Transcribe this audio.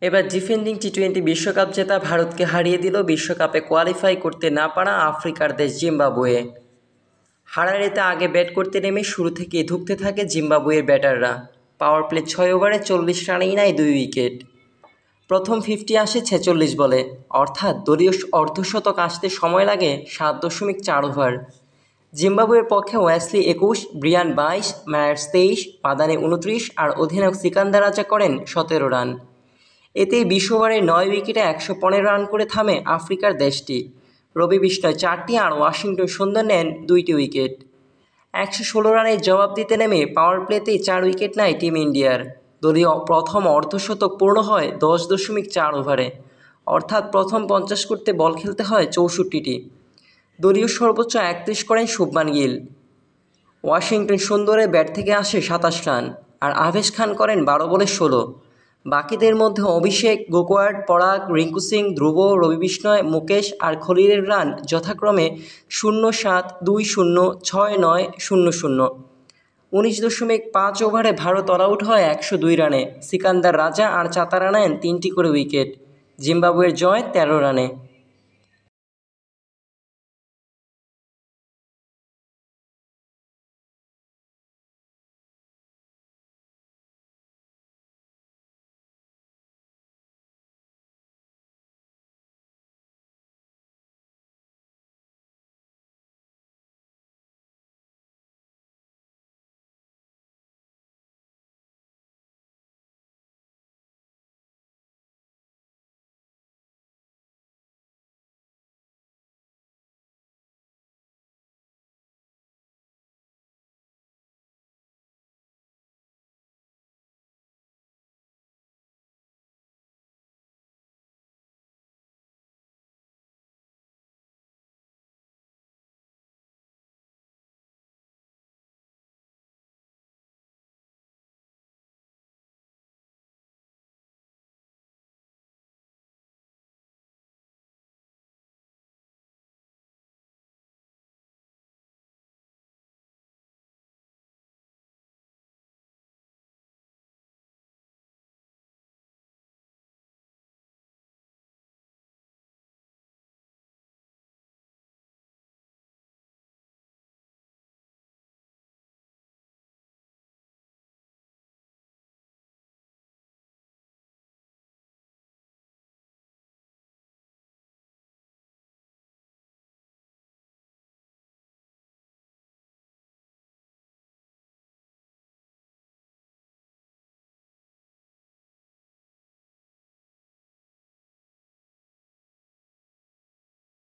এবার ডিফেন্ডিং টি-20 বিশ্বকাপ জেতা ভারতকে হারিয়ে দিল বিশ্বকাপে কোয়ালিফাই করতে না পারা আফ্রিকার দেশ জিম্বাবুয়ে। হারারিতে আগে ব্যাট করতে নেমে শুরু থেকেই ধুঁকতে থাকে জিম্বাবুয়ের ব্যাটাররা। পাওয়ার প্লে 6 ওভারে 40 রানেই নেয় 2 উইকেট। প্রথম 50 আসে 46 বলে, অর্থাৎ দলীয় অর্ধশতক আসতে সময় লাগে 7.4 ওভার। জিম্বাবুয়ের পক্ষে ওয়েসলি 21, ব্রিয়ান 22, মায়ার্স 23, মাদানি 29 আর অধিনায়ক সিকান্দার রাজা করেন 17 রান। এতেই 20 ওভারে 9 উইকেটে 115 রান করে থামে আফ্রিকার দেশটি। রবি বিষ্ণয় 4টি আর ওয়াশিংটন সুন্দর নেন 2টি উইকেট। 116 রানের জবাব দিতে নেমে পাওয়ার প্লেতেই 4 উইকেট নেয় টিম ইন্ডিয়ার। দলীয় প্রথম অর্ধশতক পূর্ণ হয় 10.4 ওভারে, অর্থাৎ প্রথম 50 করতে বল খেলতে হয় 64টি। দলীয় সর্বোচ্চ 31 করেন শুভমান গিল। ওয়াশিংটন সুন্দরের ব্যাট থেকে আসে 27 রান, আর আভেশ খান করেন 12 বলে 16। বাকিদের মধ্যে অভিষেক, গোকোয়ার্ড, পরাগ, রিঙ্কু সিং, ধ্রুব, রবি বিষ্ণয়, মুকেশ আর খলিলের রান যথাক্রমে 0-7, 2-0, 6-9, 0-0। 19.5 ওভারে ভারত অল আউট হয় 102 রানে। সিকান্দার রাজা আর চাতারা নেন 3টি করে উইকেট। জিম্বাবুয়ের জয় 13 রানে।